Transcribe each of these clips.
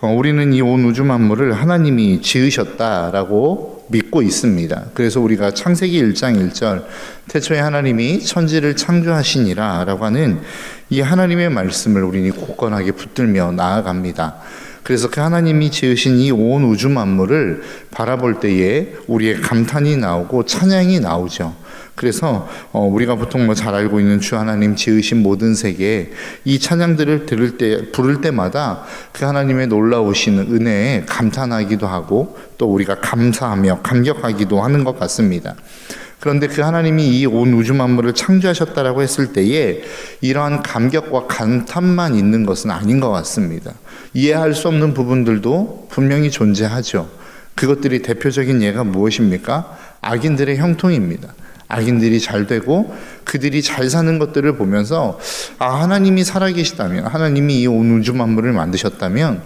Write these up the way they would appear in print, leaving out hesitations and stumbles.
우리는 이 온 우주 만물을 하나님이 지으셨다라고 믿고 있습니다. 그래서 우리가 창세기 1장 1절 태초에 하나님이 천지를 창조하시니라 라고 하는 이 하나님의 말씀을 우리는 굳건하게 붙들며 나아갑니다. 그래서 그 하나님이 지으신 이 온 우주 만물을 바라볼 때에 우리의 감탄이 나오고 찬양이 나오죠. 그래서 우리가 보통 잘 알고 있는 주 하나님 지으신 모든 세계, 이 찬양들을 부를 때마다 그 하나님의 놀라우신 은혜에 감탄하기도 하고 또 우리가 감사하며 감격하기도 하는 것 같습니다. 그런데 그 하나님이 이 온 우주 만물을 창조하셨다라고 했을 때에 이러한 감격과 감탄만 있는 것은 아닌 것 같습니다. 이해할 수 없는 부분들도 분명히 존재하죠. 그것들이 대표적인 예가 무엇입니까? 악인들의 형통입니다. 악인들이 잘 되고 그들이 잘 사는 것들을 보면서 하나님이 살아계시다면, 하나님이 이 온 우주 만물을 만드셨다면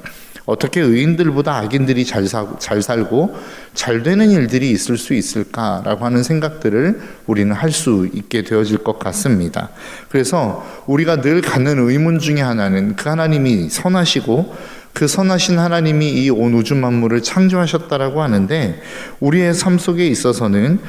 어떻게 의인들보다 악인들이 잘 살고 잘 되는 일들이 있을 수 있을까라고 하는 생각들을 우리는 할 수 있게 되어질 것 같습니다. 그래서 우리가 늘 갖는 의문 중에 하나는 그 하나님이 선하시고 그 선하신 하나님이 이 온 우주 만물을 창조하셨다라고 하는데 우리의 삶 속에 있어서는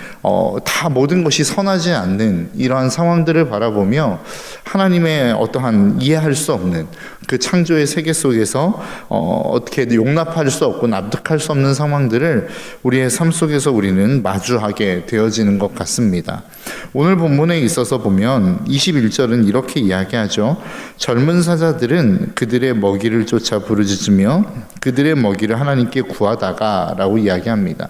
다 모든 것이 선하지 않는 이러한 상황들을 바라보며 하나님의 어떠한 이해할 수 없는 그 창조의 세계 속에서 어떻게 용납할 수 없고 납득할 수 없는 상황들을 우리의 삶 속에서 우리는 마주하게 되어지는 것 같습니다. 오늘 본문에 있어서 보면 21절은 이렇게 이야기하죠. 젊은 사자들은 그들의 먹이를 쫓아 부르짖으며 그들의 먹이를 하나님께 구하다가 라고 이야기합니다.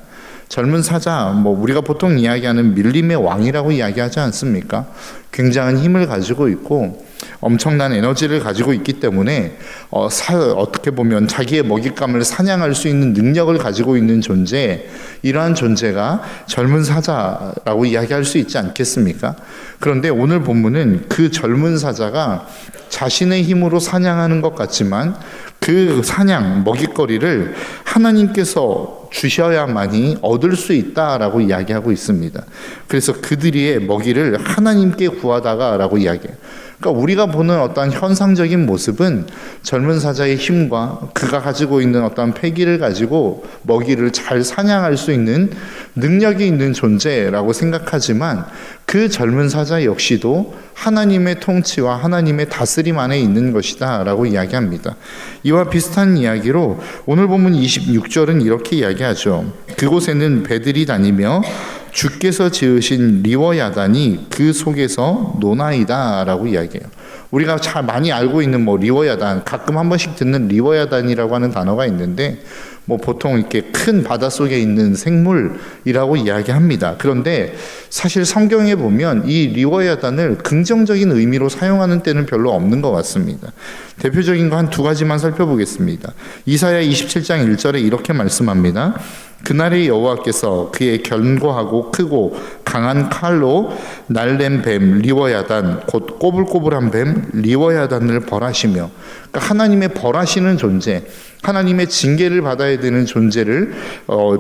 젊은 사자, 우리가 보통 이야기하는 밀림의 왕이라고 이야기하지 않습니까? 굉장한 힘을 가지고 있고 엄청난 에너지를 가지고 있기 때문에 어떻게 보면 자기의 먹잇감을 사냥할 수 있는 능력을 가지고 있는 존재, 이러한 존재가 젊은 사자라고 이야기할 수 있지 않겠습니까? 그런데 오늘 본문은 그 젊은 사자가 자신의 힘으로 사냥하는 것 같지만 그 사냥, 먹잇거리를 하나님께서 주셔야만이 얻을 수 있다라고 이야기하고 있습니다. 그래서 그들의 먹이를 하나님께 구하다가 라고 이야기해요. 그러니까 우리가 보는 어떠한 현상적인 모습은 젊은 사자의 힘과 그가 가지고 있는 어떠한 패기를 가지고 먹이를 잘 사냥할 수 있는 능력이 있는 존재라고 생각하지만 그 젊은 사자 역시도 하나님의 통치와 하나님의 다스림 안에 있는 것이다 라고 이야기합니다. 이와 비슷한 이야기로 오늘 본문 26절은 이렇게 이야기하죠. 그곳에는 배들이 다니며 주께서 지으신 리워야단이 그 속에서 노나이다 라고 이야기해요. 우리가 잘 많이 알고 있는 리워야단, 가끔 한 번씩 듣는 리워야단이라고 하는 단어가 있는데 보통 이렇게 큰 바닷속에 있는 생물이라고 이야기합니다. 그런데 사실 성경에 보면 이 리워야단을 긍정적인 의미로 사용하는 때는 별로 없는 것 같습니다. 대표적인 거 한 두 가지만 살펴보겠습니다. 이사야 27장 1절에 이렇게 말씀합니다. 그날의 여호와께서 그의 견고하고 크고 강한 칼로 날랜 뱀 리워야단 곧 꼬불꼬불한 뱀 리워야단을 벌하시며, 그러니까 하나님의 벌하시는 존재, 하나님의 징계를 받아야 되는 존재를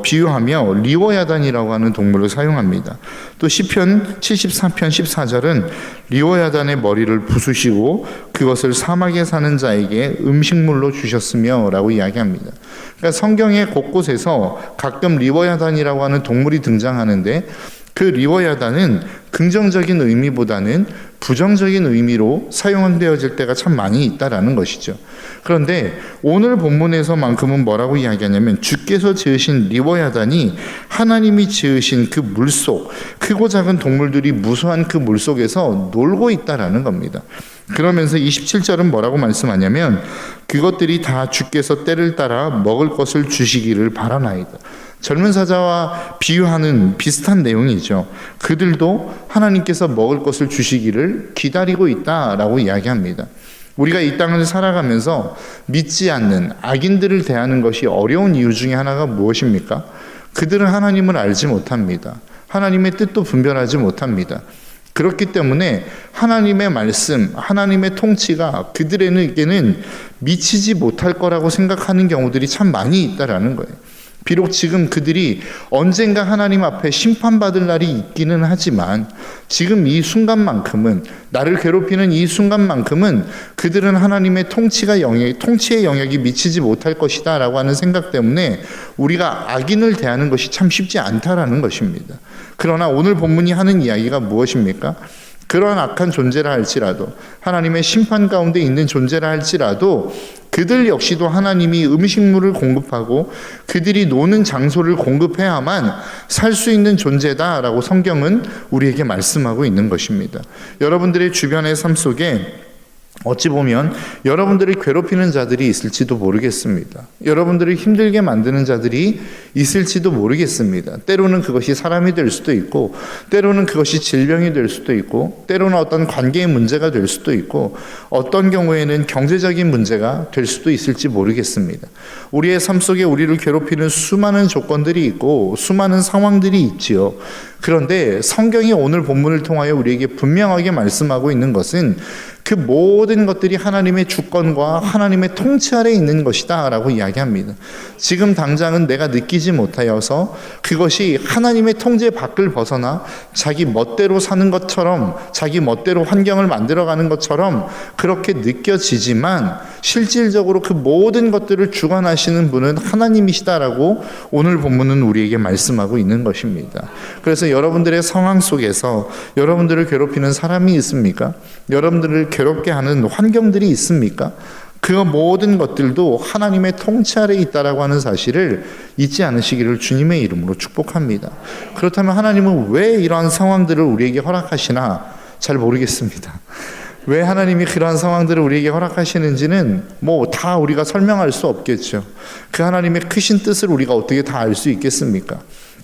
비유하며 리워야단이라고 하는 동물을 사용합니다. 또 시편 74편 14절은 리워야단의 머리를 부수시고 그것을 사막에 사는 자에게 음식물로 주셨으며 라고 이야기합니다. 그러니까 성경의 곳곳에서 가끔 리워야단이라고 하는 동물이 등장하는데 그 리워야단은 긍정적인 의미보다는 부정적인 의미로 사용되어질 때가 참 많이 있다라는 것이죠. 그런데 오늘 본문에서만큼은 뭐라고 이야기하냐면 주께서 지으신 리워야단이 하나님이 지으신 그 물속, 크고 작은 동물들이 무수한 그 물속에서 놀고 있다라는 겁니다. 그러면서 27절은 뭐라고 말씀하냐면 그것들이 다 주께서 때를 따라 먹을 것을 주시기를 바라나이다. 젊은 사자와 비유하는 비슷한 내용이죠. 그들도 하나님께서 먹을 것을 주시기를 기다리고 있다라고 이야기합니다. 우리가 이 땅을 살아가면서 믿지 않는 악인들을 대하는 것이 어려운 이유 중에 하나가 무엇입니까? 그들은 하나님을 알지 못합니다. 하나님의 뜻도 분별하지 못합니다. 그렇기 때문에 하나님의 말씀, 하나님의 통치가 그들에게는 미치지 못할 거라고 생각하는 경우들이 참 많이 있다라는 거예요. 비록 지금 그들이 언젠가 하나님 앞에 심판받을 날이 있기는 하지만 지금 이 순간만큼은, 나를 괴롭히는 이 순간만큼은 그들은 하나님의 통치의 영역이 미치지 못할 것이다 라고 하는 생각 때문에 우리가 악인을 대하는 것이 참 쉽지 않다라는 것입니다. 그러나 오늘 본문이 하는 이야기가 무엇입니까? 그러한 악한 존재라 할지라도, 하나님의 심판 가운데 있는 존재라 할지라도 그들 역시도 하나님이 음식물을 공급하고 그들이 노는 장소를 공급해야만 살 수 있는 존재다라고 성경은 우리에게 말씀하고 있는 것입니다. 여러분들의 주변의 삶 속에 어찌 보면 여러분들을 괴롭히는 자들이 있을지도 모르겠습니다. 여러분들을 힘들게 만드는 자들이 있을지도 모르겠습니다. 때로는 그것이 사람이 될 수도 있고, 때로는 그것이 질병이 될 수도 있고, 때로는 어떤 관계의 문제가 될 수도 있고, 어떤 경우에는 경제적인 문제가 될 수도 있을지 모르겠습니다. 우리의 삶 속에 우리를 괴롭히는 수많은 조건들이 있고 수많은 상황들이 있지요. 그런데 성경이 오늘 본문을 통하여 우리에게 분명하게 말씀하고 있는 것은 그 모든 것들이 하나님의 주권과 하나님의 통치 아래 있는 것이다 라고 이야기합니다. 지금 당장은 내가 느끼지 못하여서 그것이 하나님의 통제 밖을 벗어나 자기 멋대로 사는 것처럼, 자기 멋대로 환경을 만들어가는 것처럼 그렇게 느껴지지만 실질적으로 그 모든 것들을 주관하시는 분은 하나님이시다라고 오늘 본문은 우리에게 말씀하고 있는 것입니다. 그래서 여러분들의 상황 속에서 여러분들을 괴롭히는 사람이 있습니까? 여러분들을 괴롭게 하는 환경들이 있습니까? 그 모든 것들도 하나님의 통치 아래에 있다라고 하는 사실을 잊지 않으시기를 주님의 이름으로 축복합니다. 그렇다면 하나님은 왜 이러한 상황들을 우리에게 허락하시나 잘 모르겠습니다. 왜 하나님이 그러한 상황들을 우리에게 허락하시는지는 다 우리가 설명할 수 없겠죠. 그 하나님의 크신 뜻을 우리가 어떻게 다 알 수 있겠습니까?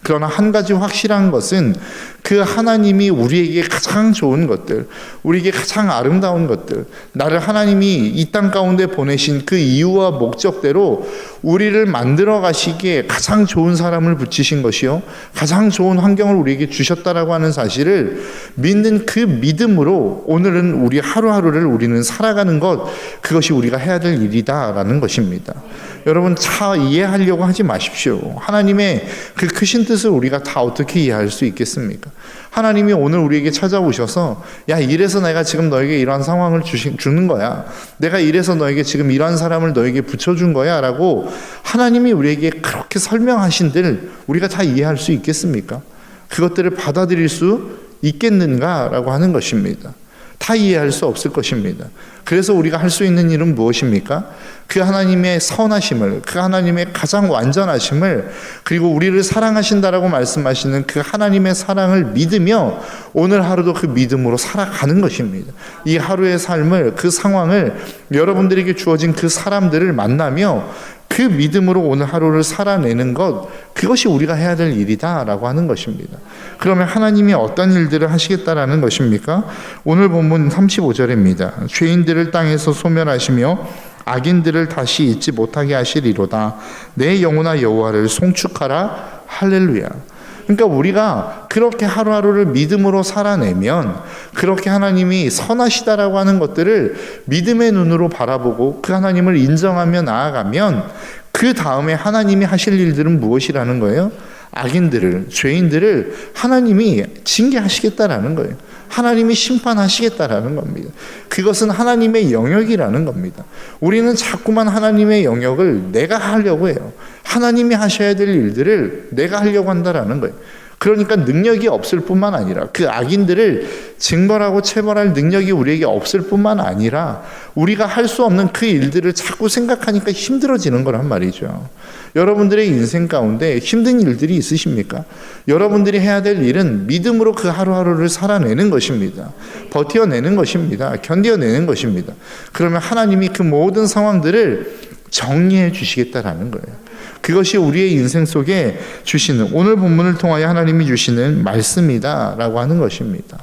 그러나 한 가지 확실한 것은 그 하나님이 우리에게 가장 좋은 것들, 우리에게 가장 아름다운 것들, 나를 하나님이 이 땅 가운데 보내신 그 이유와 목적대로 우리를 만들어 가시기에 가장 좋은 사람을 붙이신 것이요, 가장 좋은 환경을 우리에게 주셨다라고 하는 사실을 믿는 그 믿음으로 오늘은 우리 하루하루를 우리는 살아가는 것, 그것이 우리가 해야 될 일이다라는 것입니다. 여러분 다 이해하려고 하지 마십시오. 하나님의 그 크신 뜻을 우리가 다 어떻게 이해할 수 있겠습니까? 하나님이 오늘 우리에게 찾아오셔서 야, 이래서 내가 지금 너에게 이러한 상황을 주는 거야, 내가 이래서 너에게 지금 이러한 사람을 너에게 붙여준 거야 라고 하나님이 우리에게 그렇게 설명하신들 우리가 다 이해할 수 있겠습니까? 그것들을 받아들일 수 있겠는가 라고 하는 것입니다. 다 이해할 수 없을 것입니다. 그래서 우리가 할 수 있는 일은 무엇입니까? 그 하나님의 선하심을, 그 하나님의 가장 완전하심을, 그리고 우리를 사랑하신다라고 말씀하시는 그 하나님의 사랑을 믿으며 오늘 하루도 그 믿음으로 살아가는 것입니다. 이 하루의 삶을, 그 상황을, 여러분들에게 주어진 그 사람들을 만나며 그 믿음으로 오늘 하루를 살아내는 것, 그것이 우리가 해야 될 일이다라고 하는 것입니다. 그러면 하나님이 어떤 일들을 하시겠다라는 것입니까? 오늘 본문 35절입니다. 죄인들을 땅에서 소멸하시며 악인들을 다시 잊지 못하게 하시리로다. 내 영혼아 여호와를 송축하라. 할렐루야. 그러니까 우리가 그렇게 하루하루를 믿음으로 살아내면, 그렇게 하나님이 선하시다라고 하는 것들을 믿음의 눈으로 바라보고 그 하나님을 인정하며 나아가면 그 다음에 하나님이 하실 일들은 무엇이라는 거예요? 악인들을, 죄인들을 하나님이 징계하시겠다라는 거예요. 하나님이 심판하시겠다라는 겁니다. 그것은 하나님의 영역이라는 겁니다. 우리는 자꾸만 하나님의 영역을 내가 하려고 해요. 하나님이 하셔야 될 일들을 내가 하려고 한다라는 거예요. 그러니까 능력이 없을 뿐만 아니라 그 악인들을 징벌하고 체벌할 능력이 우리에게 없을 뿐만 아니라 우리가 할 수 없는 그 일들을 자꾸 생각하니까 힘들어지는 거란 말이죠. 여러분들의 인생 가운데 힘든 일들이 있으십니까? 여러분들이 해야 될 일은 믿음으로 그 하루하루를 살아내는 것입니다. 버텨내는 것입니다. 견뎌내는 것입니다. 그러면 하나님이 그 모든 상황들을 정리해 주시겠다라는 거예요. 그것이 우리의 인생 속에 주시는, 오늘 본문을 통하여 하나님이 주시는 말씀이다라고 하는 것입니다.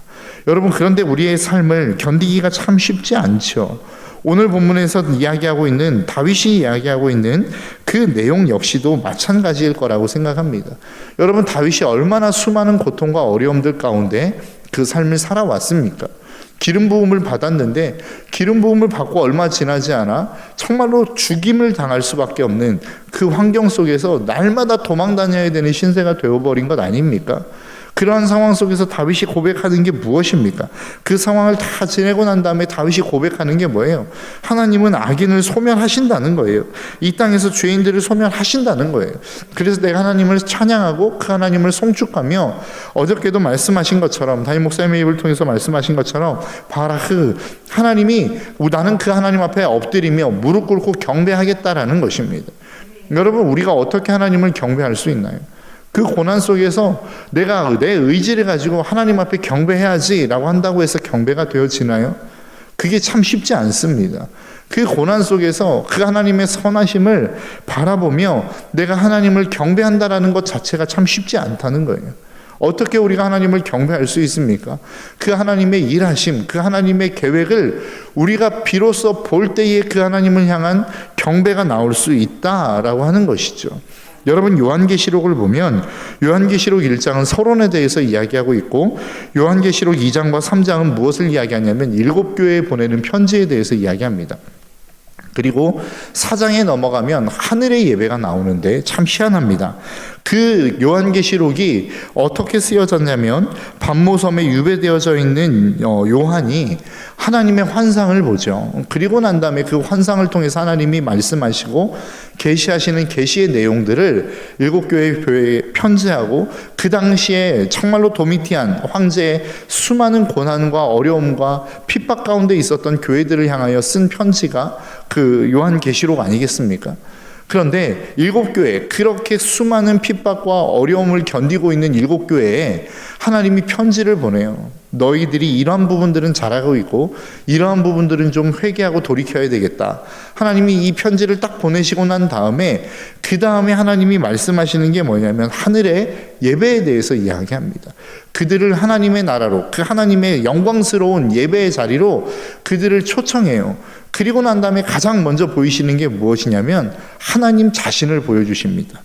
여러분, 그런데 우리의 삶을 견디기가 참 쉽지 않죠. 오늘 본문에서 이야기하고 있는, 다윗이 이야기하고 있는 그 내용 역시도 마찬가지일 거라고 생각합니다. 여러분, 다윗이 얼마나 수많은 고통과 어려움들 가운데 그 삶을 살아왔습니까? 기름 부음을 받았는데 기름 부음을 받고 얼마 지나지 않아 정말로 죽임을 당할 수밖에 없는 그 환경 속에서 날마다 도망 다녀야 되는 신세가 되어버린 것 아닙니까? 그러한 상황 속에서 다윗이 고백하는 게 무엇입니까? 그 상황을 다 지내고 난 다음에 다윗이 고백하는 게 뭐예요? 하나님은 악인을 소멸하신다는 거예요. 이 땅에서 죄인들을 소멸하신다는 거예요. 그래서 내가 하나님을 찬양하고 그 하나님을 송축하며 어저께도 말씀하신 것처럼 담임 목사님의 입을 통해서 말씀하신 것처럼 바라흐 하나님이 나는 그 하나님 앞에 엎드리며 무릎 꿇고 경배하겠다라는 것입니다. 여러분 우리가 어떻게 하나님을 경배할 수 있나요? 그 고난 속에서 내가 내 의지를 가지고 하나님 앞에 경배해야지라고 한다고 해서 경배가 되어지나요? 그게 참 쉽지 않습니다. 그 고난 속에서 그 하나님의 선하심을 바라보며 내가 하나님을 경배한다라는 것 자체가 참 쉽지 않다는 거예요. 어떻게 우리가 하나님을 경배할 수 있습니까? 그 하나님의 일하심, 그 하나님의 계획을 우리가 비로소 볼 때에 그 하나님을 향한 경배가 나올 수 있다라고 하는 것이죠. 여러분 요한계시록을 보면 요한계시록 1장은 서론에 대해서 이야기하고 있고 요한계시록 2장과 3장은 무엇을 이야기하냐면 7교회에 보내는 편지에 대해서 이야기합니다. 그리고 4장에 넘어가면 하늘의 예배가 나오는데 참 희한합니다. 그 요한계시록이 어떻게 쓰여졌냐면 반모섬에 유배되어져 있는 요한이 하나님의 환상을 보죠. 그리고 난 다음에 그 환상을 통해서 하나님이 말씀하시고 계시하시는 계시의 내용들을 7교회에 편지하고 그 당시에 정말로 도미티안 황제의 수많은 고난과 어려움과 핍박 가운데 있었던 교회들을 향하여 쓴 편지가 그 요한계시록 아니겠습니까? 그런데 7교회, 그렇게 수많은 핍박과 어려움을 견디고 있는 7교회에 하나님이 편지를 보내요. 너희들이 이러한 부분들은 잘하고 있고 이러한 부분들은 좀 회개하고 돌이켜야 되겠다. 하나님이 이 편지를 딱 보내시고 난 다음에 그 다음에 하나님이 말씀하시는 게 뭐냐면 하늘의 예배에 대해서 이야기합니다. 그들을 하나님의 나라로, 그 하나님의 영광스러운 예배의 자리로 그들을 초청해요. 그리고 난 다음에 가장 먼저 보이시는 게 무엇이냐면 하나님 자신을 보여주십니다.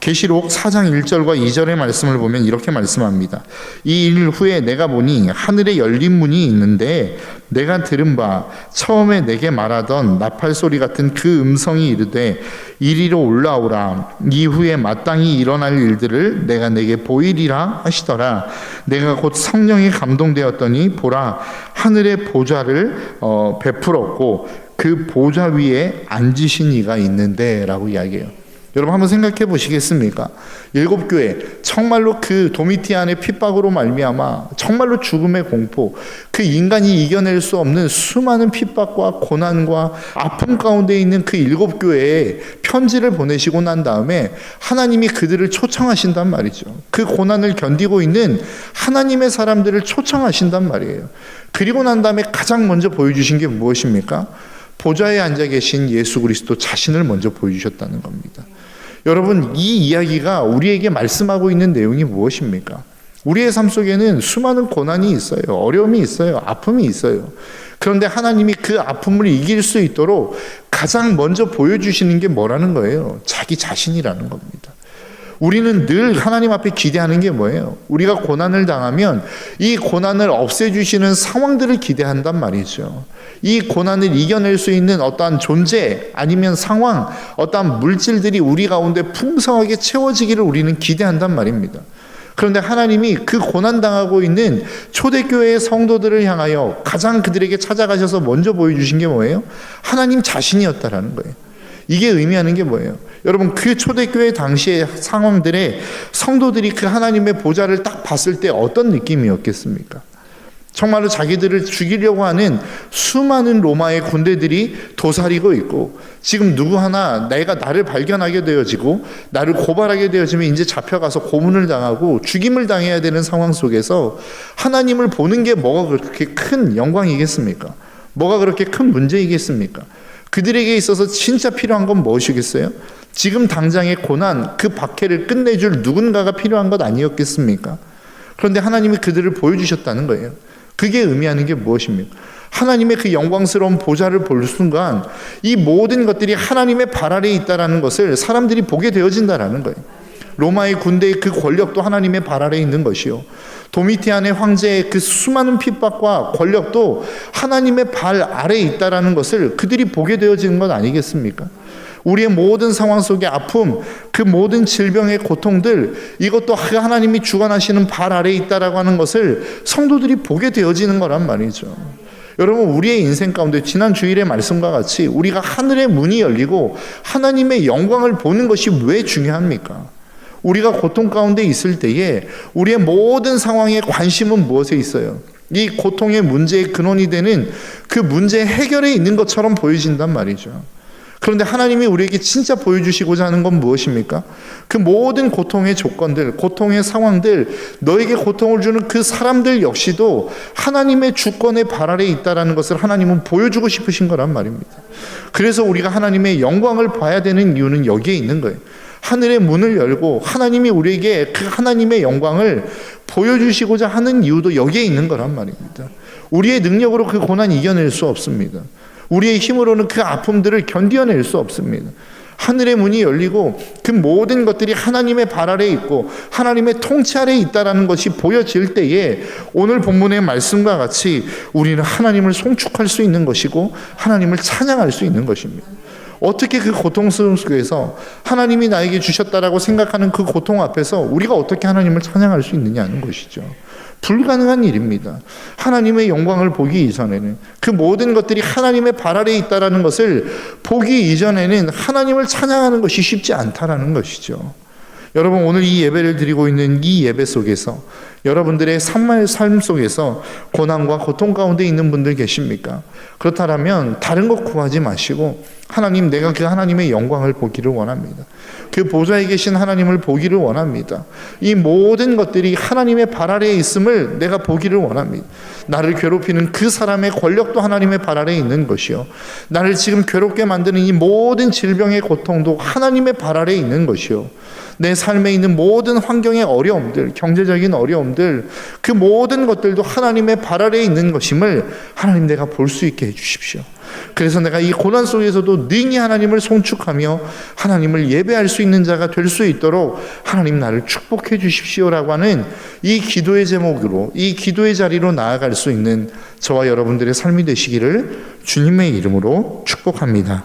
계시록 4장 1절과 2절의 말씀을 보면 이렇게 말씀합니다. 이 일 후에 내가 보니 하늘에 열린 문이 있는데 내가 들은 바 처음에 내게 말하던 나팔 소리 같은 그 음성이 이르되 이리로 올라오라. 이후에 마땅히 일어날 일들을 내가 내게 보이리라 하시더라. 내가 곧 성령에 감동되었더니 보라 하늘의 보좌를 베풀었고 그 보좌 위에 앉으신 이가 있는데 라고 이야기해요. 여러분 한번 생각해 보시겠습니까? 7교회 정말로 그 도미티안의 핍박으로 말미암아 정말로 죽음의 공포, 그 인간이 이겨낼 수 없는 수많은 핍박과 고난과 아픔 가운데 있는 그 7교회에 편지를 보내시고 난 다음에 하나님이 그들을 초청하신단 말이죠. 그 고난을 견디고 있는 하나님의 사람들을 초청하신단 말이에요. 그리고 난 다음에 가장 먼저 보여주신 게 무엇입니까? 보좌에 앉아 계신 예수 그리스도 자신을 먼저 보여주셨다는 겁니다. 여러분 이 이야기가 우리에게 말씀하고 있는 내용이 무엇입니까? 우리의 삶 속에는 수많은 고난이 있어요. 어려움이 있어요. 아픔이 있어요. 그런데 하나님이 그 아픔을 이길 수 있도록 가장 먼저 보여주시는 게 뭐라는 거예요? 자기 자신이라는 겁니다. 우리는 늘 하나님 앞에 기대하는 게 뭐예요? 우리가 고난을 당하면 이 고난을 없애주시는 상황들을 기대한단 말이죠. 이 고난을 이겨낼 수 있는 어떠한 존재 아니면 상황, 어떠한 물질들이 우리 가운데 풍성하게 채워지기를 우리는 기대한단 말입니다. 그런데 하나님이 그 고난당하고 있는 초대교회의 성도들을 향하여 가장 그들에게 찾아가셔서 먼저 보여주신 게 뭐예요? 하나님 자신이었다라는 거예요. 이게 의미하는 게 뭐예요? 여러분 그 초대교회 당시의 상황들에 성도들이 그 하나님의 보좌를 딱 봤을 때 어떤 느낌이었겠습니까? 정말로 자기들을 죽이려고 하는 수많은 로마의 군대들이 도사리고 있고 지금 누구 하나 나를 발견하게 되어지고 나를 고발하게 되어지면 이제 잡혀가서 고문을 당하고 죽임을 당해야 되는 상황 속에서 하나님을 보는 게 뭐가 그렇게 큰 영광이겠습니까? 뭐가 그렇게 큰 문제이겠습니까? 그들에게 있어서 진짜 필요한 건 무엇이겠어요? 지금 당장의 고난, 그 박해를 끝내줄 누군가가 필요한 것 아니었겠습니까? 그런데 하나님이 그들을 보여주셨다는 거예요. 그게 의미하는 게 무엇입니까? 하나님의 그 영광스러운 보좌를 볼 순간 이 모든 것들이 하나님의 발 아래에 있다는 것을 사람들이 보게 되어진다는 거예요. 로마의 군대의 그 권력도 하나님의 발 아래에 있는 것이요, 도미티안의 황제의 그 수많은 핍박과 권력도 하나님의 발 아래에 있다라는 것을 그들이 보게 되어지는 것 아니겠습니까? 우리의 모든 상황 속의 아픔, 그 모든 질병의 고통들, 이것도 그 하나님이 주관하시는 발 아래에 있다라고 하는 것을 성도들이 보게 되어지는 거란 말이죠. 여러분, 우리의 인생 가운데 지난 주일의 말씀과 같이 우리가 하늘의 문이 열리고 하나님의 영광을 보는 것이 왜 중요합니까? 우리가 고통 가운데 있을 때에 우리의 모든 상황의 관심은 무엇에 있어요? 이 고통의 문제의 근원이 되는 그 문제 해결에 있는 것처럼 보여진단 말이죠. 그런데 하나님이 우리에게 진짜 보여주시고자 하는 건 무엇입니까? 그 모든 고통의 조건들, 고통의 상황들, 너에게 고통을 주는 그 사람들 역시도 하나님의 주권의 발 아래에 있다는 것을 하나님은 보여주고 싶으신 거란 말입니다. 그래서 우리가 하나님의 영광을 봐야 되는 이유는 여기에 있는 거예요. 하늘의 문을 열고 하나님이 우리에게 그 하나님의 영광을 보여주시고자 하는 이유도 여기에 있는 거란 말입니다. 우리의 능력으로 그 고난 이겨낼 수 없습니다. 우리의 힘으로는 그 아픔들을 견뎌낼 수 없습니다. 하늘의 문이 열리고 그 모든 것들이 하나님의 발 아래에 있고 하나님의 통치 아래에 있다는 것이 보여질 때에 오늘 본문의 말씀과 같이 우리는 하나님을 송축할 수 있는 것이고 하나님을 찬양할 수 있는 것입니다. 어떻게 그 고통 속에서 하나님이 나에게 주셨다라고 생각하는 그 고통 앞에서 우리가 어떻게 하나님을 찬양할 수 있느냐는 것이죠. 불가능한 일입니다. 하나님의 영광을 보기 이전에는, 그 모든 것들이 하나님의 발 아래에 있다는 것을 보기 이전에는 하나님을 찬양하는 것이 쉽지 않다라는 것이죠. 여러분, 오늘 이 예배를 드리고 있는 이 예배 속에서 여러분들의 삶 속에서 고난과 고통 가운데 있는 분들 계십니까? 그렇다면 다른 것 구하지 마시고 하나님, 내가 그 하나님의 영광을 보기를 원합니다. 그 보좌에 계신 하나님을 보기를 원합니다. 이 모든 것들이 하나님의 발 아래에 있음을 내가 보기를 원합니다. 나를 괴롭히는 그 사람의 권력도 하나님의 발 아래에 있는 것이요, 나를 지금 괴롭게 만드는 이 모든 질병의 고통도 하나님의 발 아래에 있는 것이요, 내 삶에 있는 모든 환경의 어려움들, 경제적인 어려움들, 그 모든 것들도 하나님의 발 아래에 있는 것임을 하나님, 내가 볼 수 있게 해주십시오. 그래서 내가 이 고난 속에서도 능히 하나님을 송축하며 하나님을 예배할 수 있는 자가 될 수 있도록 하나님, 나를 축복해 주십시오라고 하는 이 기도의 제목으로, 이 기도의 자리로 나아갈 수 있는 저와 여러분들의 삶이 되시기를 주님의 이름으로 축복합니다.